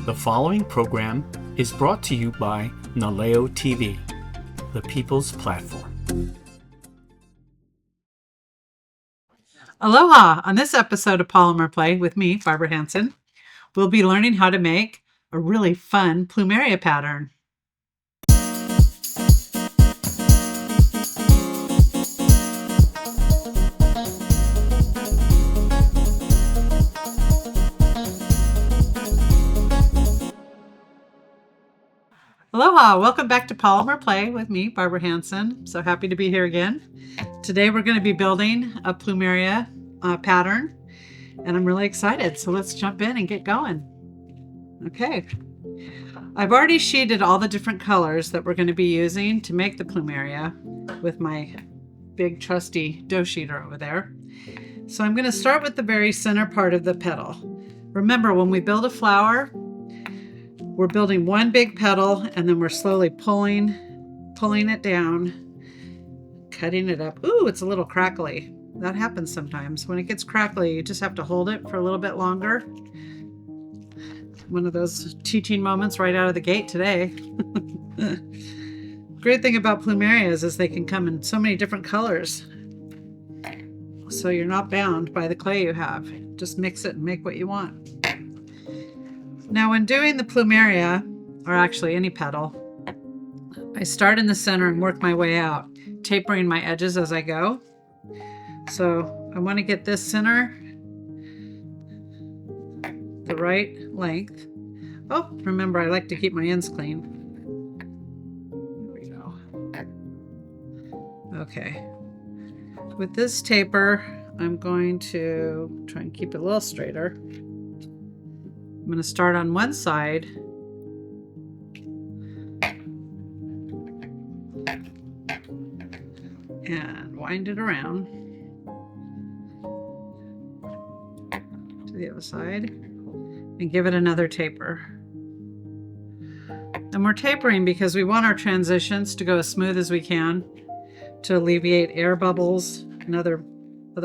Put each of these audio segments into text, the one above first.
The following program is brought to you by Naleo TV, the people's platform. Aloha! On this episode of Polymer Play with me, Barbara Hanson, we'll be learning how to make a really fun Plumeria pattern. Aloha! Welcome back to Polymer Play with me, Barbara Hanson. So happy to be here again. Today we're going to be building a Plumeria pattern, and I'm really excited. So let's jump in and get going. Okay. I've already sheeted all the different colors that we're going to be using to make the Plumeria with my big trusty dough sheeter over there. So I'm going to start with the very center part of the petal. Remember, when we build a flower, we're building one big petal and then we're slowly pulling it down, cutting it up. Ooh, it's a little crackly. That happens sometimes. When it gets crackly, you just have to hold it for a little bit longer. One of those teaching moments right out of the gate today. Great thing about Plumerias is they can come in so many different colors. So you're not bound by the clay you have. Just mix it and make what you want. Now when doing the Plumeria, or actually any petal, I start in the center and work my way out, tapering my edges as I go. So I want to get this center the right length. Oh, remember I like to keep my ends clean. There we go. Okay. With this taper, I'm going to try and keep it a little straighter. I'm going to start on one side and wind it around to the other side and give it another taper. And we're tapering because we want our transitions to go as smooth as we can to alleviate air bubbles and other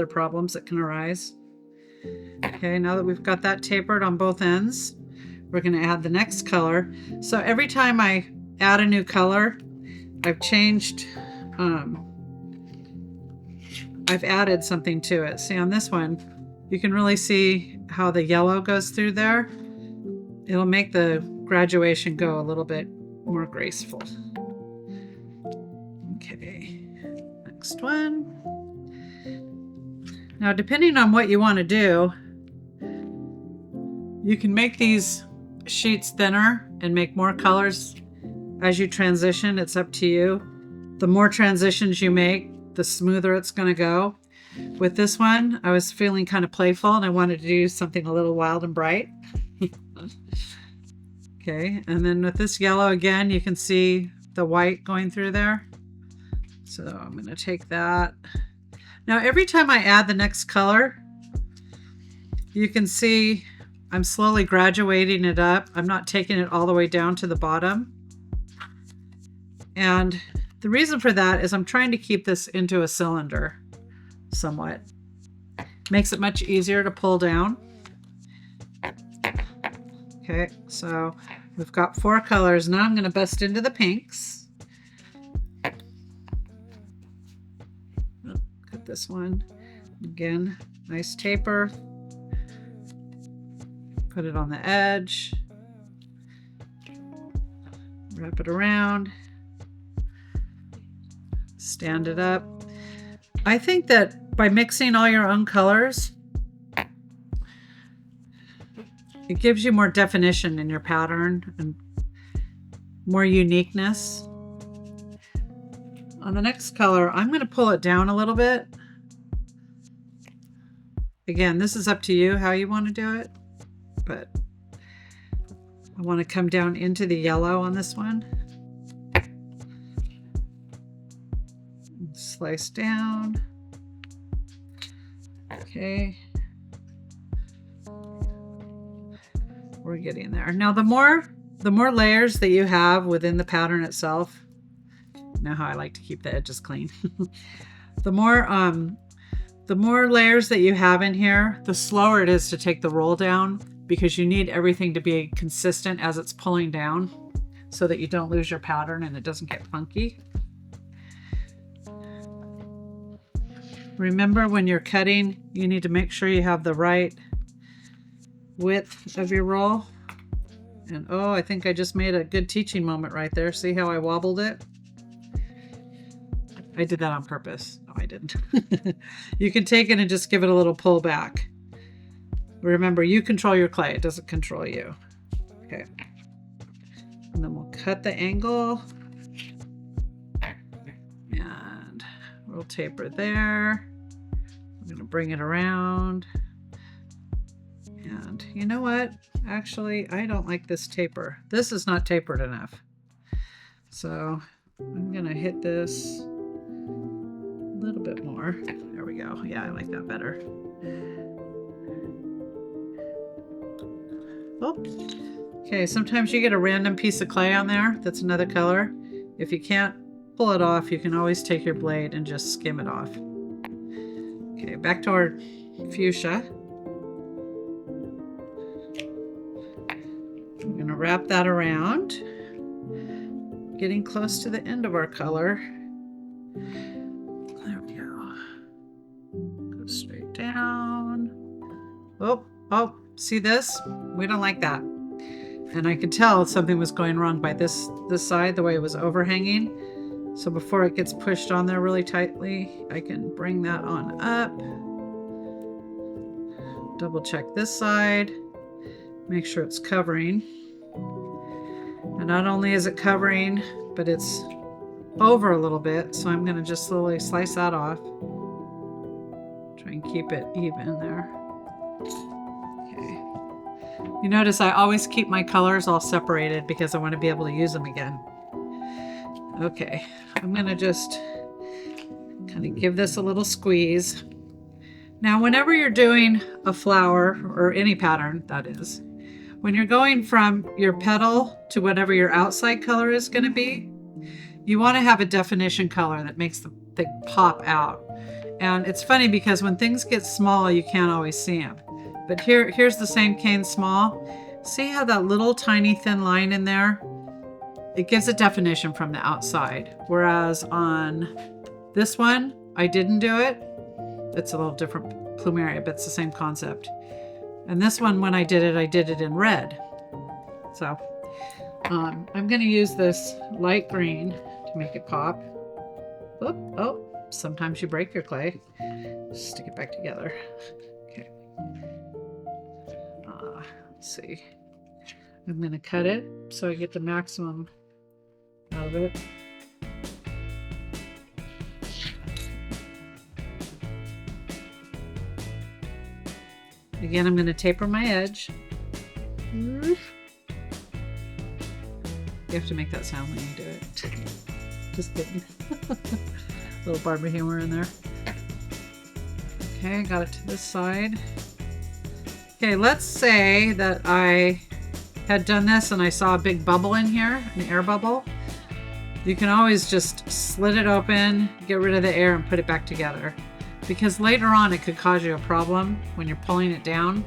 problems that can arise. Okay, now that we've got that tapered on both ends, we're going to add the next color. So every time I add a new color, I've changed, I've added something to it. See, on this one, you can really see how the yellow goes through there. It'll make the graduation go a little bit more graceful. Okay, next one. Now, depending on what you want to do, you can make these sheets thinner and make more colors as you transition. It's up to you. The more transitions you make, the smoother it's going to go. With this one, I was feeling kind of playful and I wanted to do something a little wild and bright. Okay, and then with this yellow again, you can see the white going through there. So I'm going to take that. Now, every time I add the next color, you can see I'm slowly graduating it up. I'm not taking it all the way down to the bottom. And the reason for that is I'm trying to keep this into a cylinder somewhat. Makes it much easier to pull down. Okay, so we've got 4 colors. Now I'm going to bust into the pinks. Cut this one. Again, nice taper. Put it on the edge. Wrap it around. Stand it up. I think that by mixing all your own colors, it gives you more definition in your pattern and more uniqueness. On the next color, I'm going to pull it down a little bit. Again, this is up to you how you want to do it, but I want to come down into the yellow on this one. Slice down. Okay. We're getting there. Now the more layers that you have within the pattern itself, you know how I like to keep the edges clean. The more layers that you have in here, the slower it is to take the roll down because you need everything to be consistent as it's pulling down so that you don't lose your pattern and it doesn't get funky. Remember, when you're cutting, you need to make sure you have the right width of your roll. And oh, I think I just made a good teaching moment right there. See how I wobbled it? I did that on purpose. No, I didn't. You can take it and just give it a little pull back. Remember, you control your clay. It doesn't control you. Okay. And then we'll cut the angle. And we'll taper there. I'm going to bring it around. And you know what? Actually, I don't like this taper. This is not tapered enough. So I'm going to hit this a little bit more. There we go. Yeah, I like that better. Oh. Okay, sometimes you get a random piece of clay on there that's another color. If you can't pull it off, you can always take your blade and just skim it off. Okay, back to our fuchsia. I'm going to wrap that around. Getting close to the end of our color. There we go. Go straight down. Oh, see this? We don't like that. And I could tell something was going wrong by this side, the way it was overhanging. So before it gets pushed on there really tightly, I can bring that on up. Double check this side. Make sure it's covering. And not only is it covering, but it's over a little bit. So I'm going to just slowly slice that off. Try and keep it even there. Okay. You notice I always keep my colors all separated because I want to be able to use them again. Okay, I'm going to just kind of give this a little squeeze. Now, whenever you're doing a flower, or any pattern, that is, when you're going from your petal to whatever your outside color is going to be, you want to have a definition color that makes the thing pop out. And it's funny because when things get small, you can't always see them. But here's the same cane small. See how that little tiny thin line in there? It gives a definition from the outside. Whereas on this one, I didn't do it. It's a little different Plumeria, but it's the same concept. And this one, when I did it in red. So I'm going to use this light green to make it pop. Oop, oh, sometimes you break your clay. Just stick it back together. Okay. Let's see. I'm going to cut it so I get the maximum out of it. Again, I'm going to taper my edge. You have to make that sound when you do it. Just kidding. Little Barbara humor in there. Okay, got it to this side. Okay, let's say that I had done this and I saw a big bubble in here, an air bubble. You can always just slit it open, get rid of the air, and put it back together. Because later on it could cause you a problem when you're pulling it down.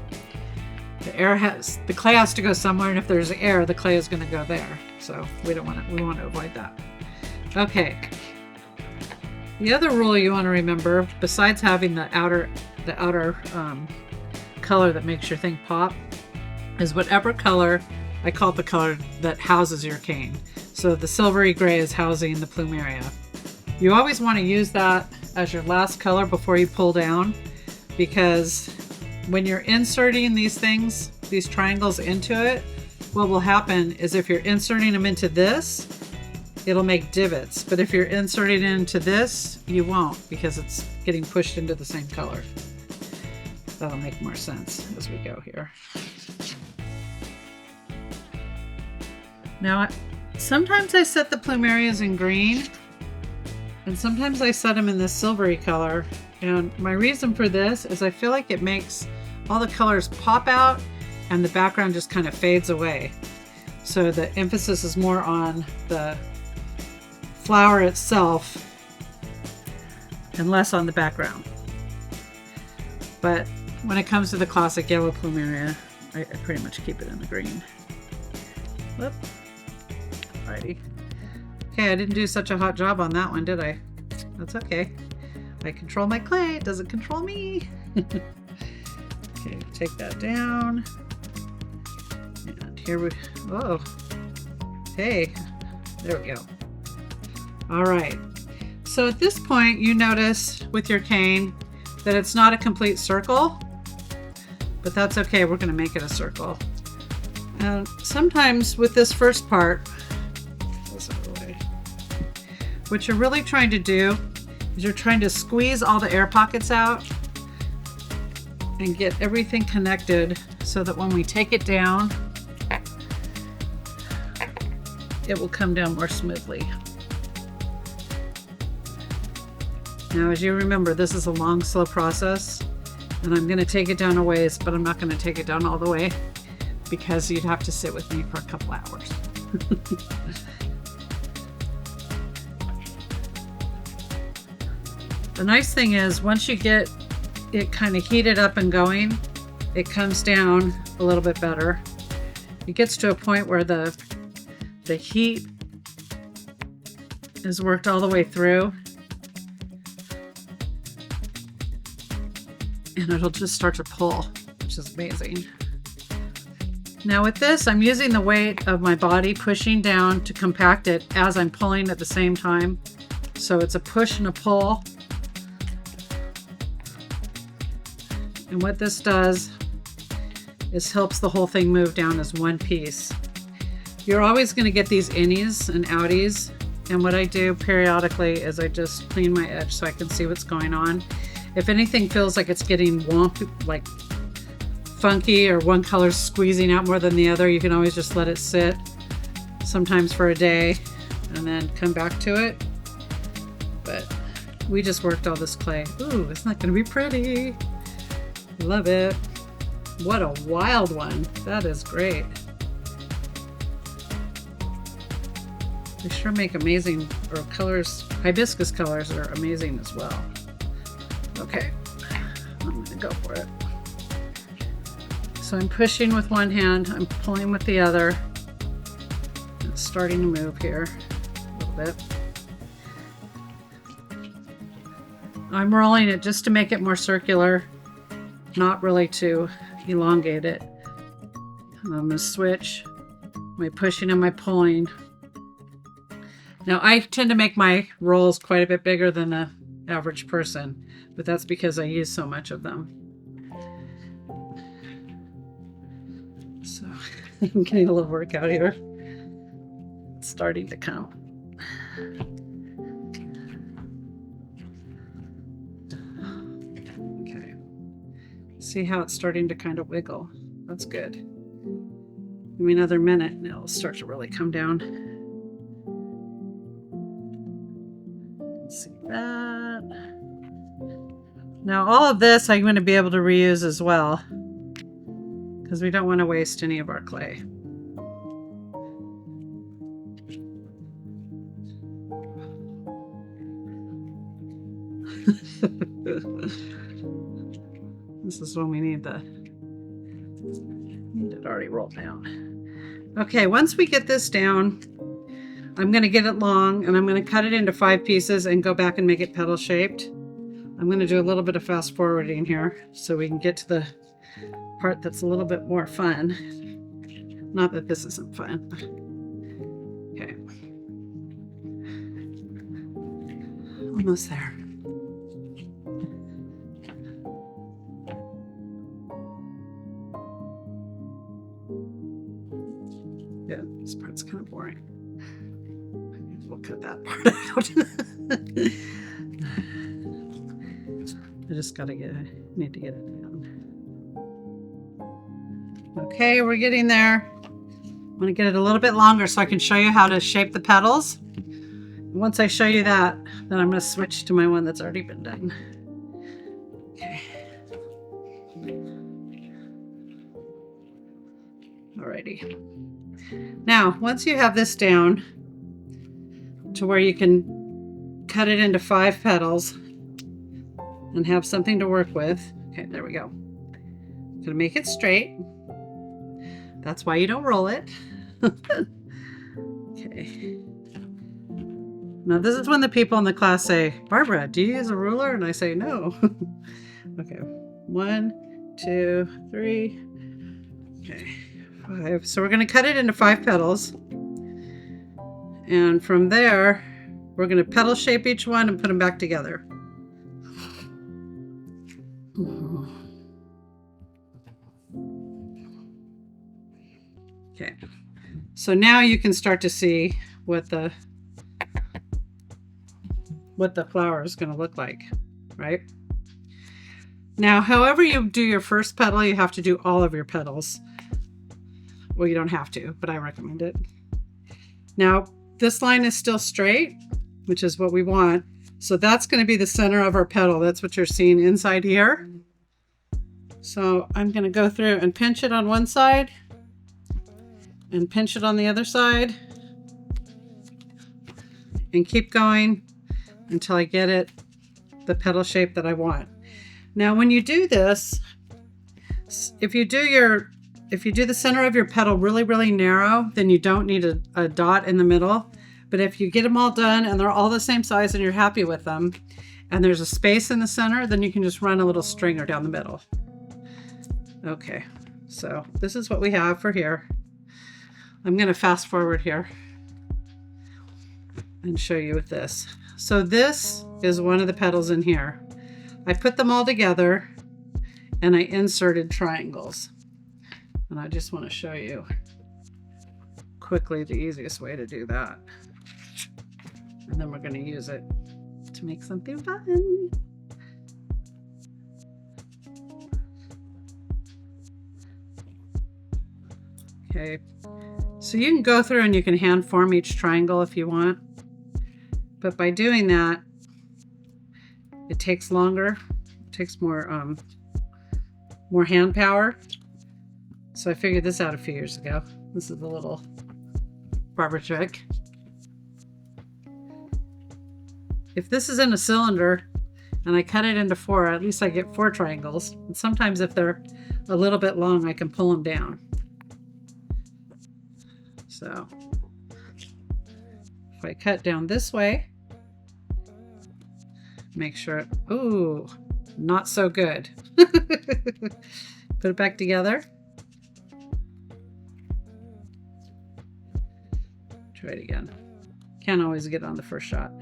The clay has to go somewhere, and if there's air, the clay is going to go there. So we want to avoid that. Okay. The other rule you want to remember, besides having the outer color that makes your thing pop, is whatever color, I call it the color that houses your cane. So the silvery gray is housing the Plumeria. You always want to use that as your last color before you pull down, because when you're inserting these things, these triangles into it, what will happen is if you're inserting them into this, it'll make divots. But if you're inserting it into this, you won't, because it's getting pushed into the same color. That'll make more sense as we go here. Now, sometimes I set the Plumerias in green, and sometimes I set them in this silvery color. And my reason for this is I feel like it makes all the colors pop out and the background just kind of fades away. So the emphasis is more on the flower itself and less on the background. But when it comes to the classic yellow Plumeria, I pretty much keep it in the green. Whoop. Alrighty. Okay, I didn't do such a hot job on that one, did I? That's okay. I control my clay, it doesn't control me. Okay, take that down. And here we, oh, hey, there we go. All right, so at this point you notice with your cane that it's not a complete circle, but that's okay, we're gonna make it a circle. And sometimes with this first part, what you're really trying to do is you're trying to squeeze all the air pockets out and get everything connected so that when we take it down, it will come down more smoothly. Now, as you remember, this is a long, slow process, and I'm going to take it down a ways, but I'm not going to take it down all the way because you'd have to sit with me for a couple hours. The nice thing is once you get it kind of heated up and going, it comes down a little bit better. It gets to a point where the heat is worked all the way through, and it'll just start to pull, which is amazing. Now with this, I'm using the weight of my body pushing down to compact it as I'm pulling at the same time. So it's a push and a pull. And what this does is helps the whole thing move down as one piece. You're always going to get these innies and outies, and what I do periodically is I just clean my edge so I can see what's going on. If anything feels like it's getting wonky, like funky, or one color's squeezing out more than the other, you can always just let it sit, sometimes for a day, and then come back to it. But we just worked all this clay. Ooh, isn't that going to be pretty? Love it. What a wild one. That is great. They sure make amazing, or colors, hibiscus colors are amazing as well. Okay, I'm gonna go for it. So I'm pushing with one hand, I'm pulling with the other. It's starting to move here a little bit. I'm rolling it just to make it more circular, not really to elongate it. And I'm gonna switch my pushing and my pulling. Now I tend to make my rolls quite a bit bigger than the average person, but that's because I use so much of them. So I'm getting a little workout here. It's starting to come. Okay. See how it's starting to kind of wiggle. That's good. Give me another minute and it'll start to really come down. See that? Now all of this I'm going to be able to reuse as well, because we don't want to waste any of our clay. This is when we need it already rolled down. Okay, once we get this down, I'm going to get it long and I'm going to cut it into 5 pieces and go back and make it petal shaped. I'm going to do a little bit of fast forwarding here so we can get to the part that's a little bit more fun. Not that this isn't fun. Okay. Almost there. Yeah, this part's kind of boring. We'll cut that part out. I just need to get it down. Okay, we're getting there. I'm going to get it a little bit longer so I can show you how to shape the petals. Once I show you that, then I'm going to switch to my one that's already been done. Okay. Alrighty. Now, once you have this down to where you can cut it into 5 petals and have something to work with. Okay, there we go. I'm gonna make it straight. That's why you don't roll it. Okay. Now this is when the people in the class say, Barbara, do you use a ruler? And I say, no. Okay. 1, 2, 3. Okay. 5. So we're going to cut it into 5 petals. And from there, we're going to petal shape each one and put them back together. Okay. So now you can start to see what the flower is going to look like, right? Now, however you do your first petal, you have to do all of your petals. Well, you don't have to, but I recommend it. Now, this line is still straight, which is what we want. So that's going to be the center of our petal. That's what you're seeing inside here. So I'm going to go through and pinch it on one side and pinch it on the other side and keep going until I get it the petal shape that I want. Now, when you do this, if you do the center of your petal really, really narrow, then you don't need a dot in the middle. But if you get them all done and they're all the same size and you're happy with them, and there's a space in the center, then you can just run a little stringer down the middle. Okay, so this is what we have for here. I'm going to fast forward here and show you with this. So this is one of the petals in here. I put them all together and I inserted triangles. And I just want to show you quickly the easiest way to do that. And then we're going to use it to make something fun. Okay, so you can go through and you can hand form each triangle if you want. But by doing that, it takes longer. It takes more hand power. So I figured this out a few years ago. This is a little Barbara trick. If this is in a cylinder and I cut it into 4, at least I get 4 triangles. And sometimes if they're a little bit long, I can pull them down. So if I cut down this way, make sure, ooh, not so good. Put it back together. Try it again. Can't always get on the first shot.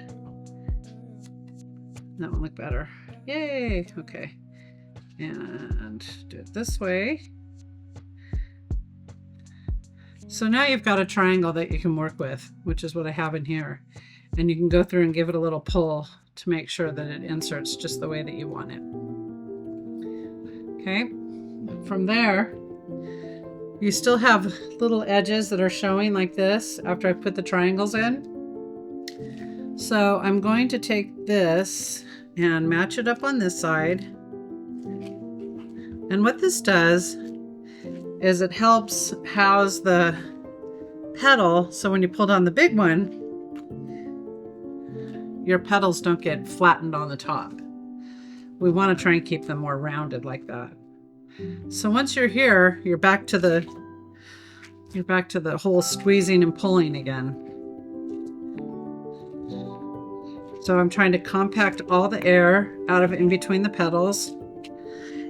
That one looked better. Yay! Okay. And do it this way. So now you've got a triangle that you can work with, which is what I have in here. And you can go through and give it a little pull to make sure that it inserts just the way that you want it. Okay. From there, you still have little edges that are showing like this after I put the triangles in. So I'm going to take this and match it up on this side. And what this does is it helps house the petal, so when you pull down the big one, your petals don't get flattened on the top. We want to try and keep them more rounded like that. So once you're here, you're back to the whole squeezing and pulling again. So I'm trying to compact all the air out of in between the petals.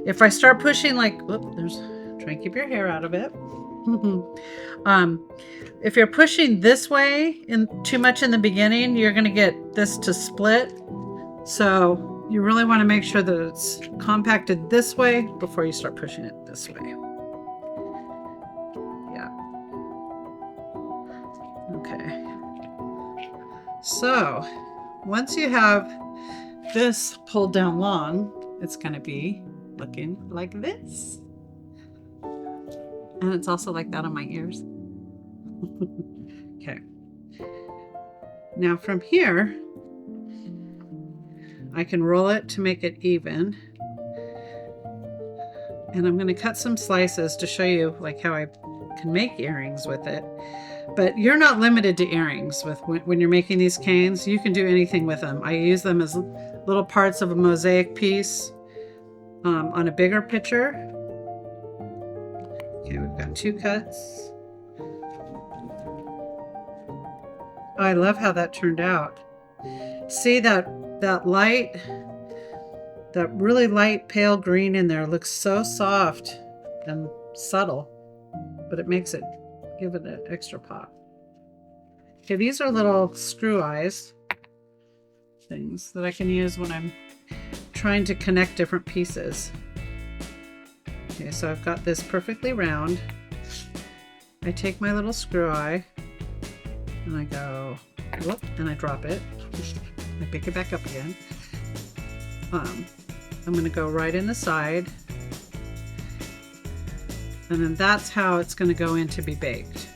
If I start pushing like, try and keep your hair out of it. If you're pushing this way too much in the beginning, you're going to get this to split. So you really want to make sure that it's compacted this way before you start pushing it this way. Yeah. Okay. So once you have this pulled down long, it's going to be looking like this. And it's also like that on my ears. Okay. Now from here, I can roll it to make it even. And I'm going to cut some slices to show you like how I can make earrings with it. But you're not limited to earrings with when you're making these canes. You can do anything with them. I use them as little parts of a mosaic piece on a bigger picture. Okay, we've got 2 cuts. Oh, I love how that turned out. See that light, that really light pale green in there looks so soft and subtle, but it makes it, give it an extra pop. Okay, these are little screw eyes things that I can use when I'm trying to connect different pieces. Okay, so I've got this perfectly round. I take my little screw eye and I go, whoop, and I drop it. I pick it back up again. I'm going to go right in the side, and then that's how it's going to go in to be baked.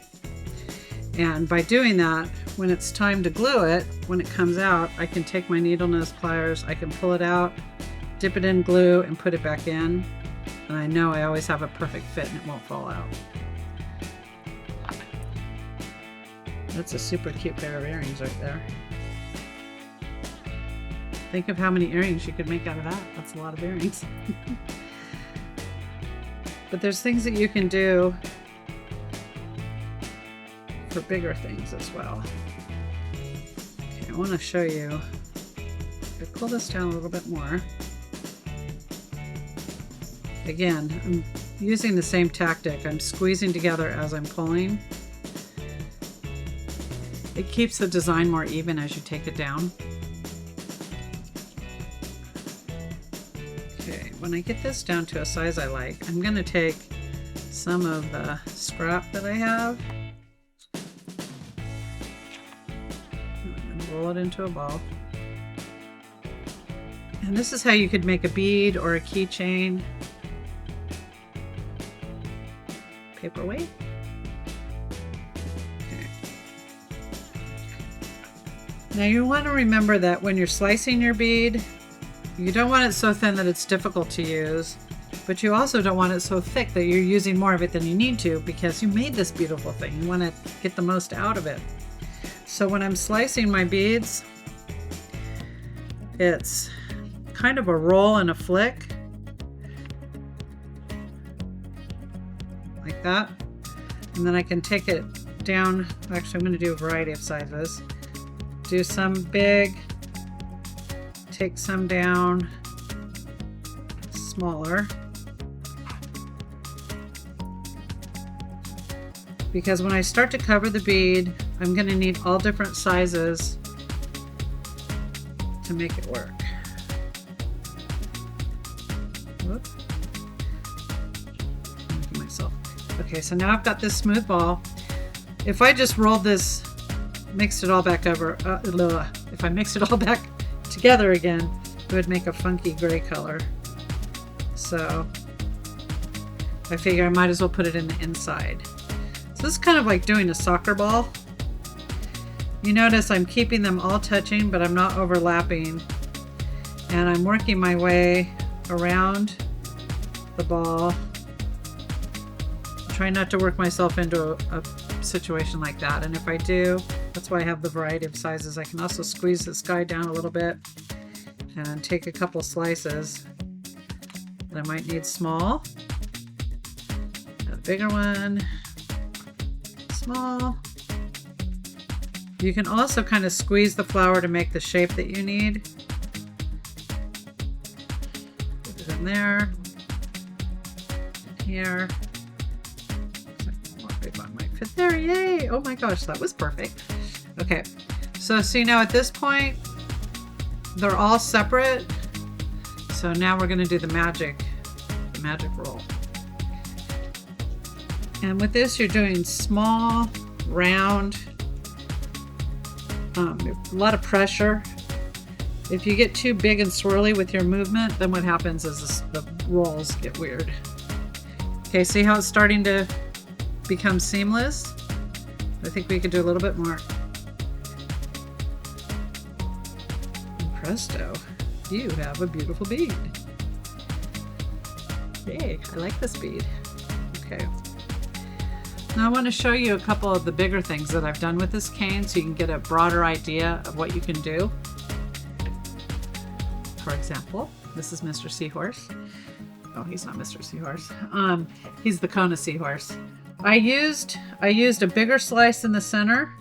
And by doing that, when it's time to glue it, when it comes out, I can take my needle nose pliers, I can pull it out, dip it in glue, and put it back in. And I know I always have a perfect fit and it won't fall out. That's a super cute pair of earrings right there. Think of how many earrings you could make out of that. That's a lot of earrings. But there's things that you can do for bigger things as well. Okay, I want to show you. I pull this down a little bit more. Again, I'm using the same tactic. I'm squeezing together as I'm pulling. It keeps the design more even as you take it down. Okay, when I get this down to a size I like, I'm going to take some of the scrap that I have and roll it into a ball. And this is how you could make a bead or a keychain. Paperweight. Okay. Now you want to remember that when you're slicing your bead, you don't want it so thin that it's difficult to use, but you also don't want it so thick that you're using more of it than you need to, because you made this beautiful thing. You want to get the most out of it. So when I'm slicing my beads, it's kind of a roll and a flick. Like that. And then I can take it down. Actually, I'm going to do a variety of sizes. Do some big, take some down smaller. Because when I start to cover the bead, I'm going to need all different sizes to make it work. Whoop. Okay, so now I've got this smooth ball. If I just rolled this, mixed it all back over, if I mixed it all back together again, it would make a funky gray color. So I figure I might as well put it in the inside. So this is kind of like doing a soccer ball. You notice I'm keeping them all touching, but I'm not overlapping. And I'm working my way around the ball. Try not to work myself into a situation like that. And if I do, that's why I have the variety of sizes. I can also squeeze this guy down a little bit and take a couple slices that I might need small. A bigger one, small. You can also kind of squeeze the flour to make the shape that you need. Put it in there, in here. Fit there, yay! Oh my gosh, that was perfect. Okay, so see now at this point, they're all separate. So now we're going to do the magic roll. And with this, you're doing small, round, a lot of pressure. If you get too big and swirly with your movement, then what happens is the rolls get weird. Okay, see how it's starting to become seamless? I think we could do a little bit more. And presto, you have a beautiful bead. Yay, I like this bead. Okay. Now I want to show you a couple of the bigger things that I've done with this cane so you can get a broader idea of what you can do. For example, this is Mr. Seahorse. Oh, he's not Mr. Seahorse. He's the Kona Seahorse. I used a bigger slice in the center,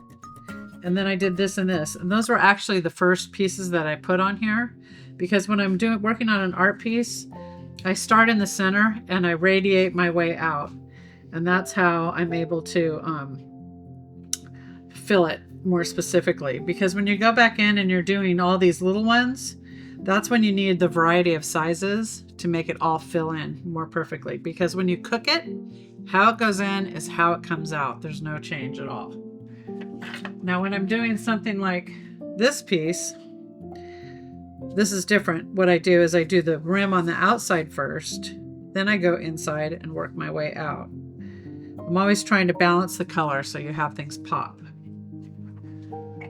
and then I did this and this. And those were actually the first pieces that I put on here, because when I'm working on an art piece, I start in the center and I radiate my way out. And that's how I'm able to fill it more specifically. Because when you go back in and you're doing all these little ones, that's when you need the variety of sizes to make it all fill in more perfectly. Because when you cook it, how it goes in is how it comes out. There's no change at all. Now, when I'm doing something like this piece, this is different. What I do is I do the rim on the outside first, then I go inside and work my way out. I'm always trying to balance the color so you have things pop.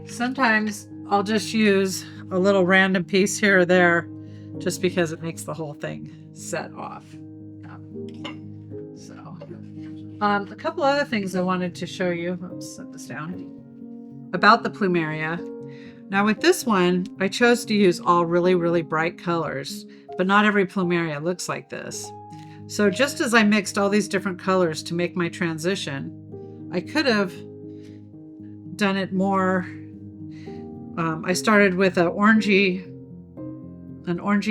Sometimes I'll just use a little random piece here or there just because it makes the whole thing set off. So, a couple other things I wanted to show you. Let's set this down. About the Plumeria. Now with this one, I chose to use all really, really bright colors, but not every Plumeria looks like this. So just as I mixed all these different colors to make my transition, I could have done it more. I started with an orangey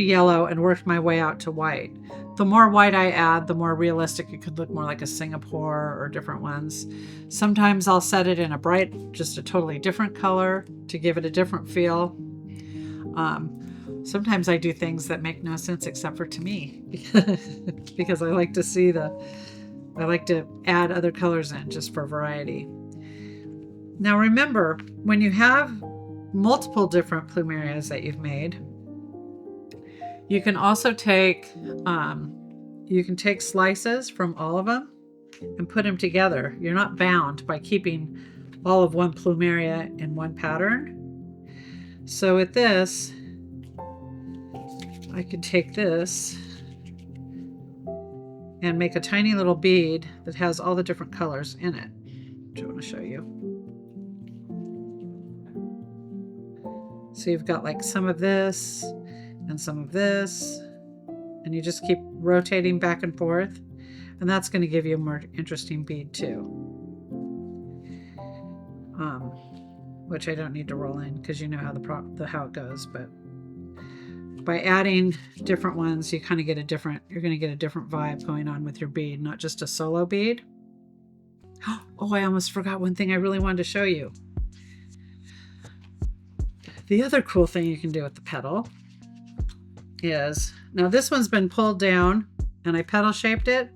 yellow and worked my way out to white. The more white I add, the more realistic it could look, more like a Singapore or different ones. Sometimes I'll set it in a bright, just a totally different color to give it a different feel. Sometimes I do things that make no sense except for to me because I like to I like to add other colors in just for variety. Now remember, when you have multiple different Plumerias that you've made, you can also take slices from all of them and put them together. You're not bound by keeping all of one Plumeria in one pattern. So with this, I could take this and make a tiny little bead that has all the different colors in it, which I want to show you. So you've got like some of this and some of this, and you just keep rotating back and forth, and that's going to give you a more interesting bead too, which I don't need to roll in because you know how it goes. But by adding different ones, you kind of get you're going to get a different vibe going on with your bead, not just a solo bead. Oh, I almost forgot one thing I really wanted to show you. The other cool thing you can do with the petal is, now this one's been pulled down and I petal shaped it.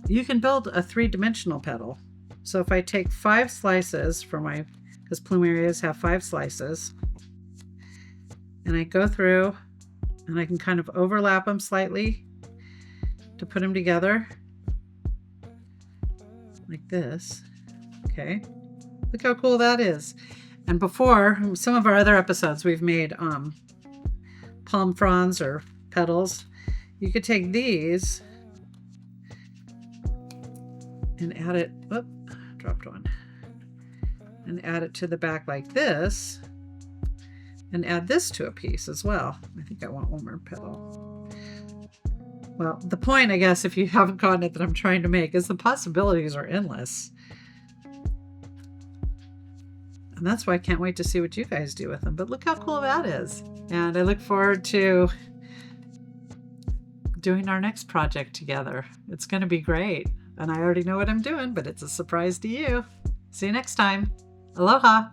You can build a 3-dimensional petal. So if I take 5 slices because Plumerias have 5 slices, and I go through and I can kind of overlap them slightly to put them together like this. Okay, look how cool that is. And before, some of our other episodes, we've made palm fronds or petals. You could take these and add it, dropped one, and add it to the back like this, and add this to a piece as well. I think I want one more petal. Well, the point, I guess, if you haven't gotten it, that I'm trying to make is the possibilities are endless. And that's why I can't wait to see what you guys do with them. But look how cool that is. And I look forward to doing our next project together. It's going to be great. And I already know what I'm doing, but it's a surprise to you. See you next time. Aloha.